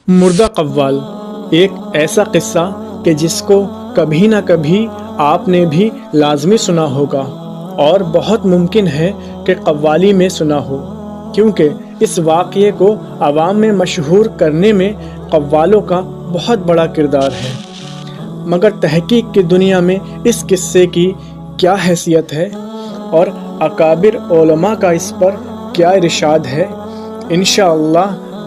مردہ قوال ایک ایسا قصہ کہ جس کو کبھی نہ کبھی آپ نے بھی لازمی سنا ہوگا اور بہت ممکن ہے کہ قوالی میں سنا ہو، کیونکہ اس واقعے کو عوام میں مشہور کرنے میں قوالوں کا بہت بڑا کردار ہے۔ مگر تحقیق کی دنیا میں اس قصے کی کیا حیثیت ہے اور اکابر علماء کا اس پر کیا ارشاد ہے، انشاءاللہ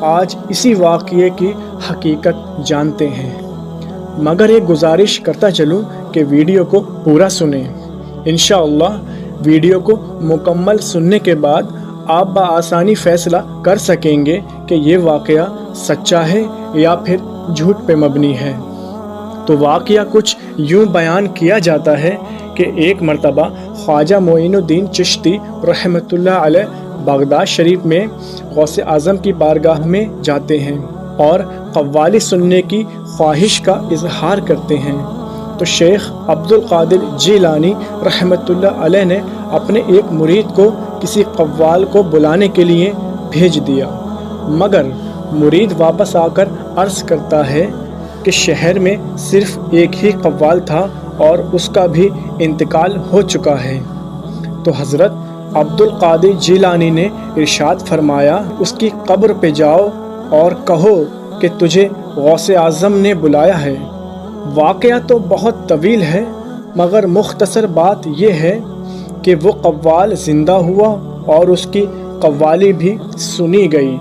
آج اسی واقعے کی حقیقت جانتے ہیں۔ مگر ایک گزارش کرتا چلوں کہ ویڈیو کو پورا سنیں۔ انشاءاللہ ویڈیو کو مکمل سننے کے بعد آپ بآسانی فیصلہ کر سکیں گے کہ یہ واقعہ سچا ہے یا پھر جھوٹ پہ مبنی ہے۔ تو واقعہ کچھ یوں بیان کیا جاتا ہے کہ ایک مرتبہ خواجہ معین الدین چشتی رحمۃ اللہ علیہ بغداد شریف میں غوث اعظم کی بارگاہ میں جاتے ہیں اور قوالی سننے کی خواہش کا اظہار کرتے ہیں، تو شیخ عبد القادر جیلانی رحمۃ اللہ علیہ نے اپنے ایک مرید کو کسی قوال کو بلانے کے لیے بھیج دیا، مگر مرید واپس آ کر عرض کرتا ہے کہ شہر میں صرف ایک ہی قوال تھا اور اس کا بھی انتقال ہو چکا ہے۔ تو حضرت عبد القادر جیلانی نے ارشاد فرمایا، اس کی قبر پہ جاؤ اور کہو کہ تجھے غوث اعظم نے بلایا ہے۔ واقعہ تو بہت طویل ہے، مگر مختصر بات یہ ہے کہ وہ قوال زندہ ہوا اور اس کی قوالی بھی سنی گئی۔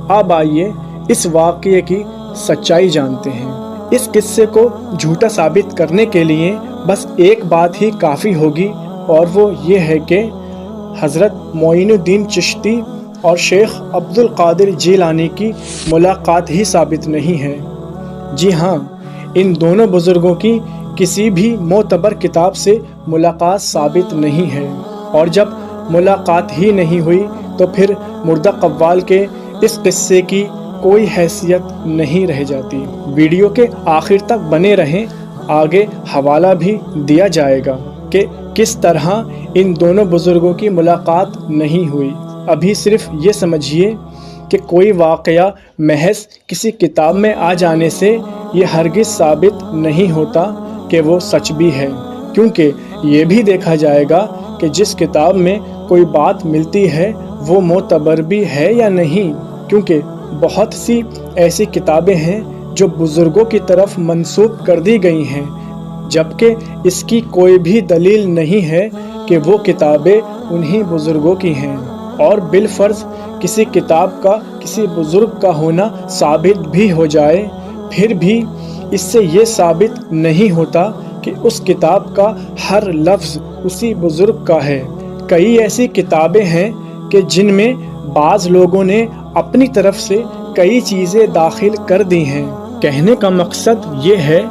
اب آئیے اس واقعے کی سچائی جانتے ہیں۔ اس قصے کو جھوٹا ثابت کرنے کے لیے بس ایک بات ہی کافی ہوگی، اور وہ یہ ہے کہ حضرت معین الدین چشتی اور شیخ عبد القادر جیلانی کی ملاقات ہی ثابت نہیں ہے۔ جی ہاں، ان دونوں بزرگوں کی کسی بھی معتبر کتاب سے ملاقات ثابت نہیں ہے، اور جب ملاقات ہی نہیں ہوئی تو پھر مردہ قوال کے اس قصے کی کوئی حیثیت نہیں رہ جاتی۔ ویڈیو کے آخر تک بنے رہیں، آگے حوالہ بھی دیا جائے گا کہ کس طرح ان دونوں بزرگوں کی ملاقات نہیں ہوئی۔ ابھی صرف یہ سمجھیے کہ کوئی واقعہ محض کسی کتاب میں آ جانے سے یہ ہرگز ثابت نہیں ہوتا کہ وہ سچ بھی ہے، کیونکہ یہ بھی دیکھا جائے گا کہ جس کتاب میں کوئی بات ملتی ہے وہ معتبر بھی ہے یا نہیں، کیونکہ بہت سی ایسی کتابیں ہیں جو بزرگوں کی طرف منسوب کر دی گئی ہیں، جبکہ اس کی کوئی بھی دلیل نہیں ہے کہ وہ کتابیں انہی بزرگوں کی ہیں، اور بالفرض کسی کتاب کا کسی بزرگ کا ہونا ثابت بھی ہو جائے، پھر بھی اس سے یہ ثابت نہیں ہوتا کہ اس کتاب کا ہر لفظ اسی بزرگ کا ہے۔ کئی ایسی کتابیں ہیں کہ جن میں بعض لوگوں نے اپنی طرف سے کئی چیزیں داخل کر دی ہیں۔ کہنے کا مقصد یہ ہے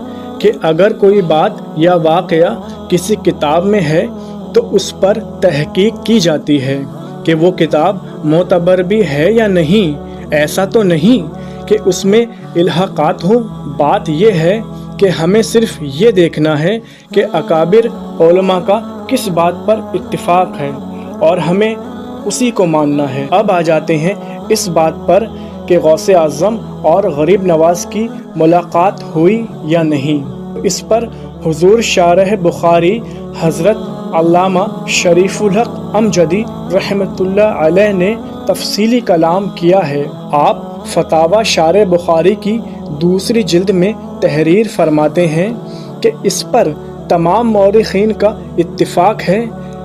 کہ اگر کوئی بات یا واقعہ کسی کتاب میں ہے تو اس پر تحقیق کی جاتی ہے کہ وہ کتاب معتبر بھی ہے یا نہیں۔ ایسا تو نہیں کہ اس میں الحاقات ہوں۔ بات یہ ہے کہ ہمیں صرف یہ دیکھنا ہے کہ اکابر علماء کا کس بات پر اتفاق ہے اور ہمیں اسی کو ماننا ہے۔ اب آ جاتے ہیں اس بات پر کہ غوث اعظم اور غریب نواز کی ملاقات ہوئی یا نہیں۔ اس پر حضور شارح بخاری حضرت علامہ شریف الحق امجدی رحمۃ اللہ علیہ نے تفصیلی کلام کیا ہے۔ آپ فتاوی شارح بخاری کی دوسری جلد میں تحریر فرماتے ہیں کہ اس پر تمام مورخین کا اتفاق ہے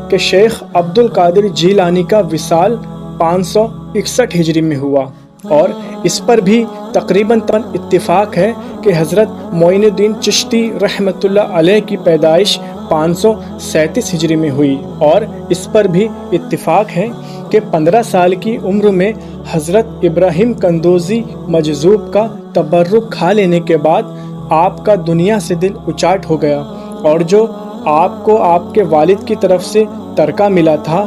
کہ شیخ عبد القادر جیلانی کا وصال 561 ہجری میں ہوا، اور اس پر بھی تقریباً اتفاق ہے کہ حضرت معین الدین چشتی رحمۃ اللہ علیہ کی پیدائش 537 ہجری میں ہوئی، اور اس پر بھی اتفاق ہے کہ 15 سال کی عمر میں حضرت ابراہیم قندوزی مجذوب کا تبرک کھا لینے کے بعد آپ کا دنیا سے دل اچاٹ ہو گیا، اور جو آپ کو آپ کے والد کی طرف سے ترکہ ملا تھا،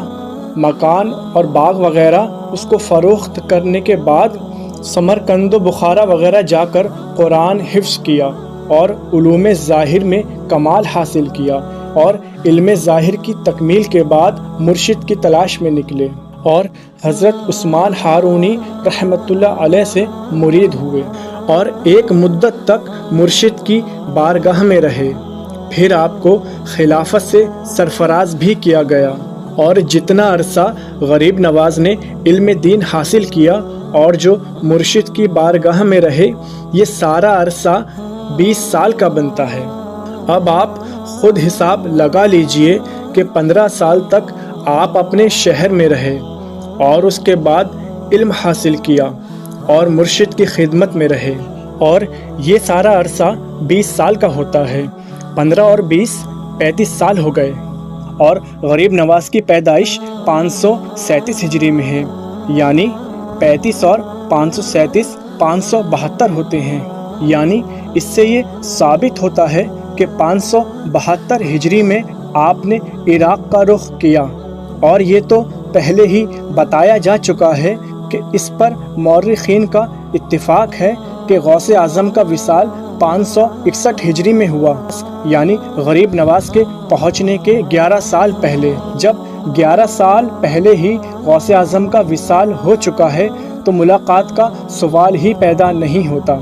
مکان اور باغ وغیرہ، اس کو فروخت کرنے کے بعد سمرقند و بخارا وغیرہ جا کر قرآن حفظ کیا اور علوم ظاہر میں کمال حاصل کیا، اور علم ظاہر کی تکمیل کے بعد مرشد کی تلاش میں نکلے اور حضرت عثمان ہارونی رحمۃ اللہ علیہ سے مرید ہوئے، اور ایک مدت تک مرشد کی بارگاہ میں رہے۔ پھر آپ کو خلافت سے سرفراز بھی کیا گیا، اور جتنا عرصہ غریب نواز نے علم دین حاصل کیا اور جو مرشد کی بارگاہ میں رہے، یہ سارا عرصہ 20 سال کا بنتا ہے۔ اب آپ خود حساب لگا لیجئے کہ 15 سال تک آپ اپنے شہر میں رہے اور اس کے بعد علم حاصل کیا اور مرشد کی خدمت میں رہے، اور یہ سارا عرصہ 20 سال کا ہوتا ہے۔ 15 اور 20 35 سال ہو گئے، اور غریب نواز کی پیدائش 537 ہجری میں ہے، یعنی 35 اور 537 572 ہوتے ہیں۔ یعنی اس سے یہ ثابت ہوتا ہے کہ 572 ہجری میں آپ نے عراق کا رخ کیا، اور یہ تو پہلے ہی بتایا جا چکا ہے کہ اس پر مورخین کا اتفاق ہے کہ غوث اعظم کا وصال 561 ہجری میں ہوا، یعنی غریب نواز کے پہنچنے کے 11 سال پہلے۔ جب 11 سال پہلے ہی غوث اعظم کا وصال ہو چکا ہے تو ملاقات کا سوال ہی پیدا نہیں ہوتا،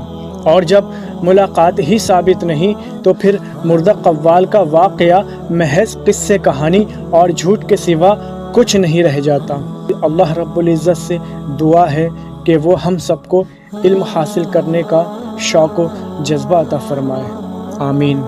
اور جب ملاقات ہی ثابت نہیں تو پھر مردہ قوال کا واقعہ محض قصے کہانی اور جھوٹ کے سوا کچھ نہیں رہ جاتا۔ اللہ رب العزت سے دعا ہے کہ وہ ہم سب کو علم حاصل کرنے کا شوق و جذبہ عطا فرمائے، آمین۔